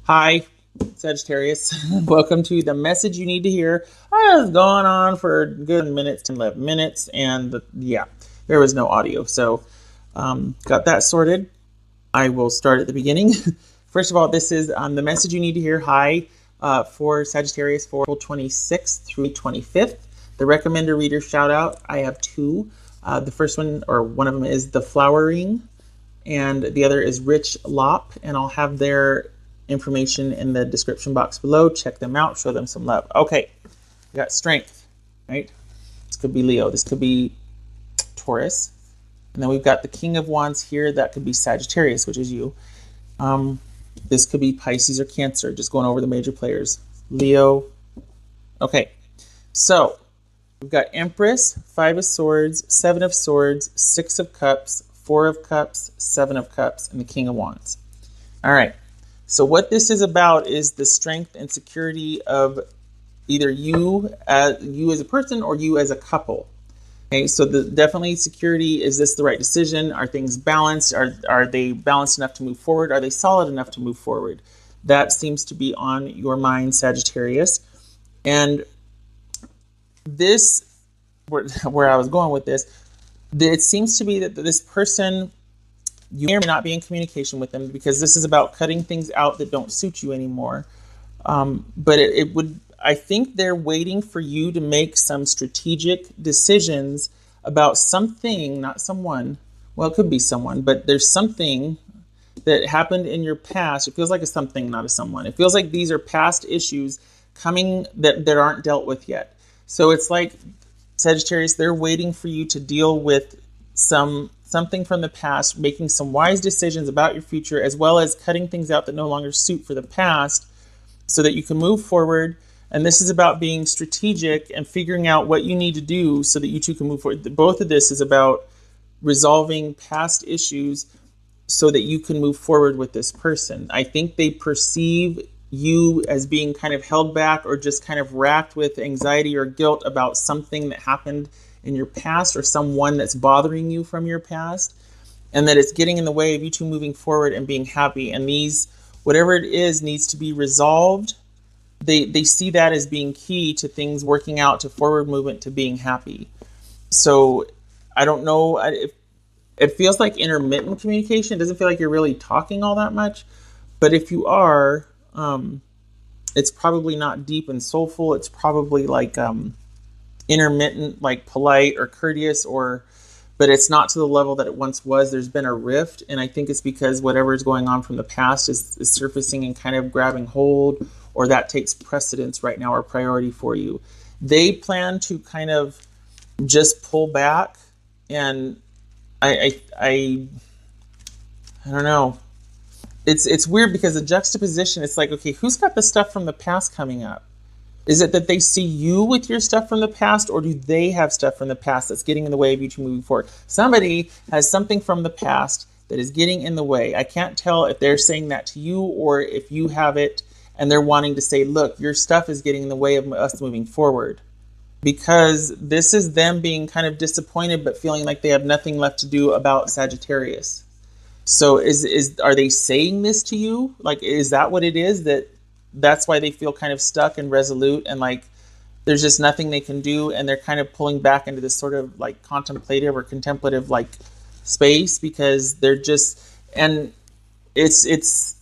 Hi, Sagittarius. Welcome to the message you need to hear. I was going on for a good minutes, 10, 11 minutes, and yeah, there was no audio. So, got that sorted. I will start at the beginning. First of all, this is the message you need to hear. Hi, for Sagittarius for April 26th through 25th. The recommender reader shout out. I have two. The first one, or one of them, is The Flowering, and the other is Rich Lop, and I'll have their information in the description box below. Check them out, show them some love. Okay, we got strength, right? This could be Leo, this could be Taurus, and then we've got the King of Wands here. That could be Sagittarius, which is you. This could be Pisces or Cancer, just going over the major players. Leo. Okay, so we've got Empress, Five of Swords, Seven of Swords, Six of Cups, Four of Cups, Seven of Cups, and the King of Wands. All right. So what this is about is the strength and security of either you as a person or you as a couple. Okay, so definitely security. Is this the right decision? Are things balanced? Are they balanced enough to move forward? Are they solid enough to move forward? That seems to be on your mind, Sagittarius. And this, where I was going with this, it seems to be that this person, you may or may not be in communication with them, because this is about cutting things out that don't suit you anymore. But I think they're waiting for you to make some strategic decisions about something, not someone. Well, it could be someone, but there's something that happened in your past. It feels like a something, not a someone. It feels like these are past issues coming that aren't dealt with yet. So it's like, Sagittarius, they're waiting for you to deal with something from the past, making some wise decisions about your future, as well as cutting things out that no longer suit for the past, so that you can move forward. And this is about being strategic and figuring out what you need to do so that you two can move forward. Both of this is about resolving past issues so that you can move forward with this person. I think they perceive you as being kind of held back, or just kind of racked with anxiety or guilt about something that happened in your past, or someone that's bothering you from your past, and that it's getting in the way of you two moving forward and being happy. And these, whatever it is, needs to be resolved. They see that as being key to things working out, to forward movement, to being happy. So I don't know, it feels like intermittent communication. It doesn't feel like you're really talking all that much, but if you are, it's probably not deep and soulful. It's probably like intermittent, like polite or courteous, but it's not to the level that it once was. There's been a rift, and I think it's because whatever is going on from the past is surfacing and kind of grabbing hold, or that takes precedence right now, or priority for you. They plan to kind of just pull back, and I don't know. It's weird, because the juxtaposition, it's like, okay, who's got the stuff from the past coming up? Is it that they see you with your stuff from the past, or do they have stuff from the past that's getting in the way of you two moving forward? Somebody has something from the past that is getting in the way. I can't tell if they're saying that to you, or if you have it and they're wanting to say, look, your stuff is getting in the way of us moving forward. Because this is them being kind of disappointed, but feeling like they have nothing left to do about Sagittarius. So are they saying this to you? Like, is that what it is? That's why they feel kind of stuck and resolute, and like there's just nothing they can do, and they're kind of pulling back into this sort of like contemplative or contemplative like space, because they're just, and it's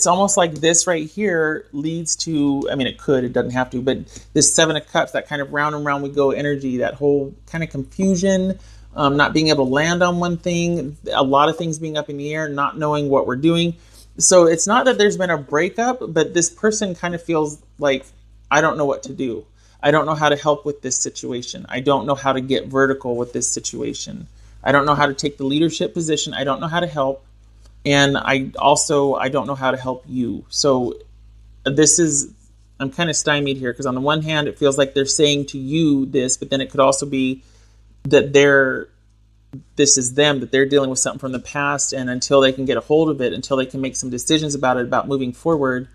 almost like this right here leads to, I mean, it doesn't have to, but this Seven of Cups, that kind of round and round we go energy, that whole kind of confusion, not being able to land on one thing, a lot of things being up in the air, not knowing what we're doing. So it's not that there's been a breakup, but this person kind of feels like, I don't know what to do. I don't know how to help with this situation. I don't know how to get vertical with this situation. I don't know how to take the leadership position. I don't know how to help. And I don't know how to help you. So I'm kind of stymied here, because on the one hand, it feels like they're saying to you this, but then it could also be that this is them, that they're dealing with something from the past, and until they can get a hold of it, until they can make some decisions about it, about moving forward,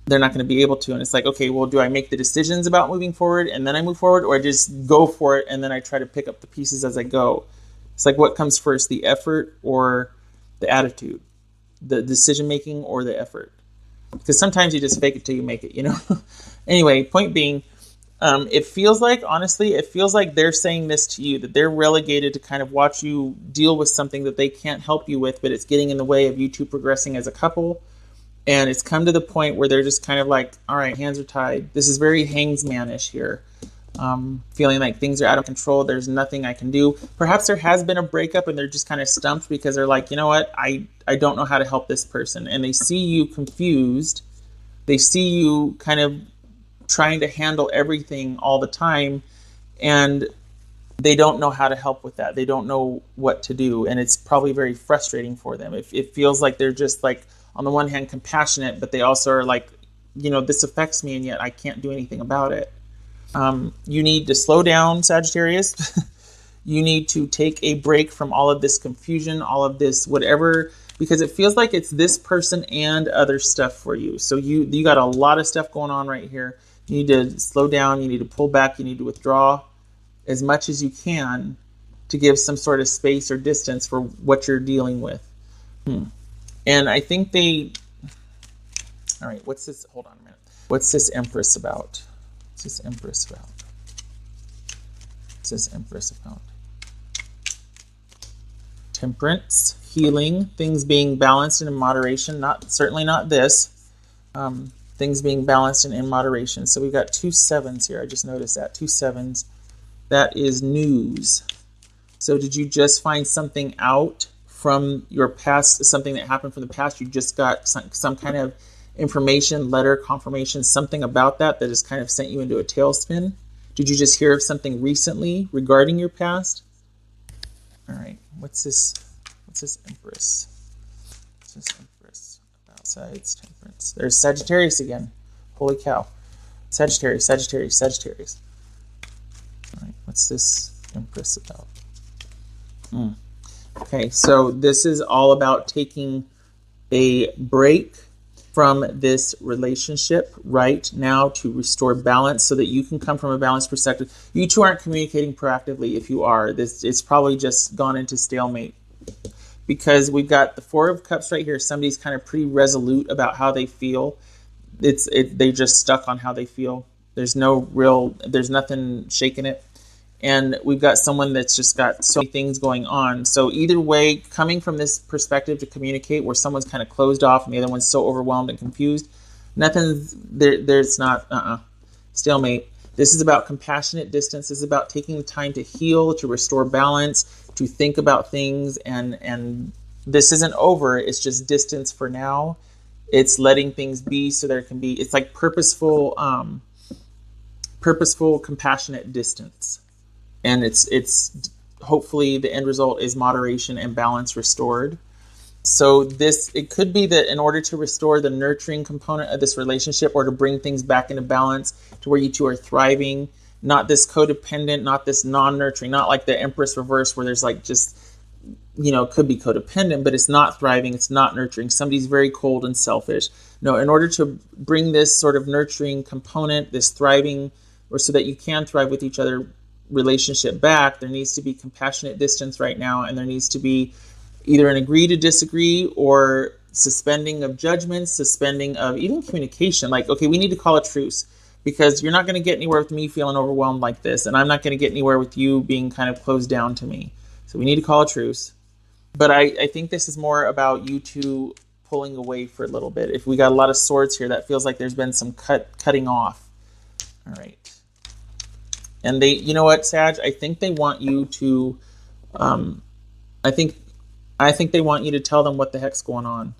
they're not going to be able to. And it's like, okay, well, do I make the decisions about moving forward and then I move forward, or I just go for it and then I try to pick up the pieces as I go? It's like, what comes first, the effort or the attitude, the decision making or the effort? Because sometimes you just fake it till you make it, you know? Anyway, point being, it feels like, honestly, it feels like they're saying this to you, that they're relegated to kind of watch you deal with something that they can't help you with, but it's getting in the way of you two progressing as a couple. And it's come to the point where they're just kind of like, all right, hands are tied. This is very Hangsman-ish here. Feeling like things are out of control. There's nothing I can do. Perhaps there has been a breakup and they're just kind of stumped because they're like, you know what? I don't know how to help this person. And they see you confused. They see you kind of trying to handle everything all the time. And they don't know how to help with that. They don't know what to do. And it's probably very frustrating for them. It feels like they're just like, on the one hand, compassionate, but they also are like, you know, this affects me and yet I can't do anything about it. You need to slow down, Sagittarius. You need to take a break from all of this confusion, all of this whatever, because it feels like it's this person and other stuff for you. So you got a lot of stuff going on right here. You need to slow down. You need to pull back. You need to withdraw as much as you can to give some sort of space or distance for what you're dealing with. And I think all right, what's this? Hold on a minute. What's this Empress about? What's this Empress about? What's this Empress about? Temperance, healing, things being balanced and in moderation. Certainly not this. Things being balanced and in moderation. So we've got 2 7s here. I just noticed that. 2 7s. That is news. So did you just find something out from your past, something that happened from the past? You just got some kind of information, letter, confirmation, something about that has kind of sent you into a tailspin? Did you just hear of something recently regarding your past? All right, what's this Empress? What's this Empress? Outsides, temperance. There's Sagittarius again. Holy cow. Sagittarius. All right, what's this Empress about? Okay, so this is all about taking a break from this relationship right now to restore balance so that you can come from a balanced perspective. You two aren't communicating proactively. If you are, it's probably just gone into stalemate, because we've got the 4 of Cups right here. Somebody's kind of pretty resolute about how they feel. They're just stuck on how they feel. There's nothing shaking it. And we've got someone that's just got so many things going on. So either way, coming from this perspective to communicate where someone's kind of closed off and the other one's so overwhelmed and confused, there's not, stalemate. This is about compassionate distance. This is about taking the time to heal, to restore balance, to think about things. And this isn't over. It's just distance for now. It's letting things be so there can be, it's like purposeful, compassionate distance. And it's hopefully the end result is moderation and balance restored. So it could be that in order to restore the nurturing component of this relationship, or to bring things back into balance to where you two are thriving, not this codependent, not this non-nurturing, not like the Empress reverse where there's like just, could be codependent, but it's not thriving, it's not nurturing. Somebody's very cold and selfish. No, in order to bring this sort of nurturing component, this thriving, or so that you can thrive with each other, relationship back, there needs to be compassionate distance right now, and there needs to be either an agree to disagree or suspending of judgments, suspending of even communication. Like, okay, we need to call a truce because you're not going to get anywhere with me feeling overwhelmed like this, and I'm not going to get anywhere with you being kind of closed down to me. So we need to call a truce. But I think this is more about you two pulling away for a little bit. If we got a lot of swords here, that feels like there's been some cutting off. All right. And you know what, Sag? I think they want you to, I think they want you to tell them what the heck's going on.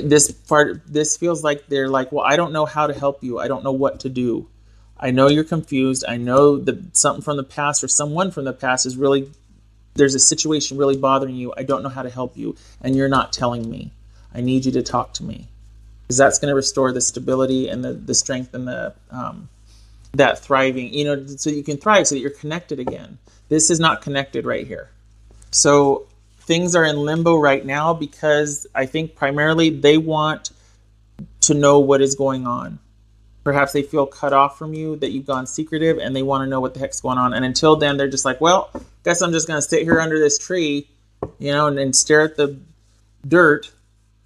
This feels like they're like, well, I don't know how to help you. I don't know what to do. I know you're confused. I know that something from the past or someone from the past is really, there's a situation really bothering you. I don't know how to help you. And you're not telling me. I need you to talk to me. Because that's going to restore the stability and the strength and the, that thriving, so you can thrive, so that you're connected again. This is not connected right here. So things are in limbo right now because I think primarily they want to know what is going on. Perhaps they feel cut off from you, that you've gone secretive, and they want to know what the heck's going on. And until then, they're just like, well, guess I'm just going to sit here under this tree, and stare at the dirt.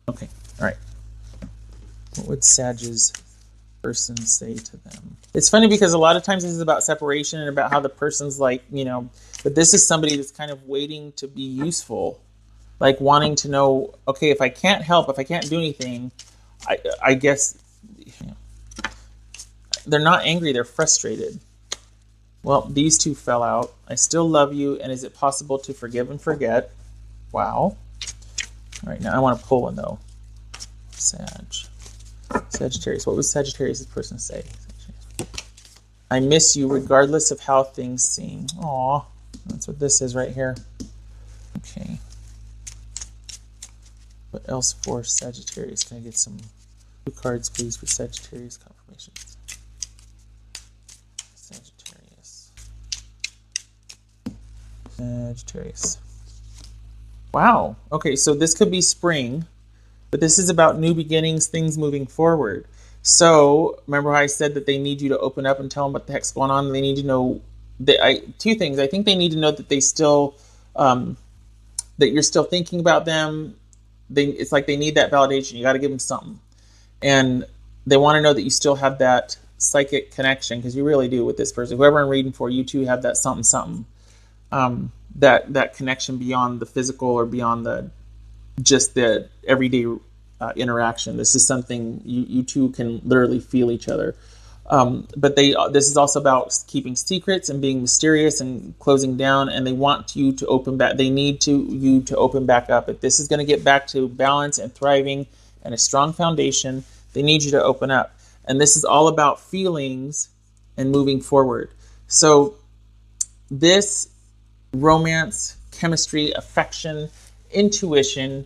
Okay, all right. What would Sag's person say to them? It's funny because a lot of times this is about separation and about how the person's like, but this is somebody that's kind of waiting to be useful, like wanting to know, okay, if I can't help, if I can't do anything, I guess they're not angry, they're frustrated. Well, these two fell out. I still love you, and is it possible to forgive and forget? Wow. All right, now I want to pull one though. Sagittarius. What would Sagittarius' person say? I miss you regardless of how things seem. Aw, that's what this is right here. Okay. What else for Sagittarius? Can I get some 2 cards, please, for Sagittarius confirmations? Sagittarius. Wow. Okay, so this could be spring, but this is about new beginnings, things moving forward. So remember how I said that they need you to open up and tell them what the heck's going on? They need to know that 2 things. I think they need to know that they still, that you're still thinking about them. It's like they need that validation. You got to give them something. And they want to know that you still have that psychic connection, because you really do with this person. Whoever I'm reading for, you two have that something. That connection beyond the physical or beyond just the everyday interaction. This is something you two can literally feel each other. But this is also about keeping secrets and being mysterious and closing down. And they want you to open back. They need you to open back up. If this is going to get back to balance and thriving and a strong foundation, they need you to open up. And this is all about feelings and moving forward. So this romance, chemistry, affection, intuition,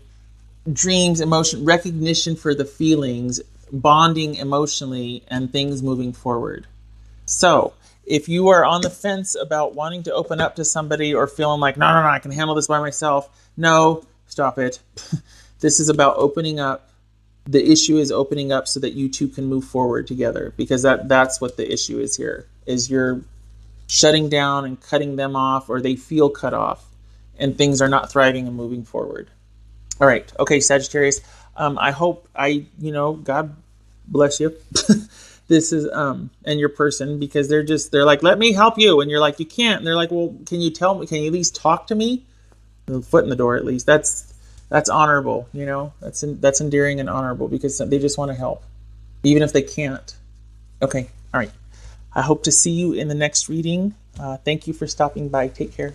dreams, emotion, recognition for the feelings, bonding emotionally, and things moving forward. So if you are on the fence about wanting to open up to somebody or feeling like, no, I can handle this by myself, no, stop it. This is about opening up. The issue is opening up so that you two can move forward together, because that's what the issue is here, is you're shutting down and cutting them off, or they feel cut off, and things are not thriving and moving forward. All right. Okay, Sagittarius. I hope God bless you. This is, and your person, because they're like, let me help you. And you're like, you can't. And they're like, well, can you tell me, can you at least talk to me? A foot in the door, at least. That's honorable, that's endearing and honorable, because they just want to help, even if they can't. Okay. All right. I hope to see you in the next reading. Thank you for stopping by. Take care.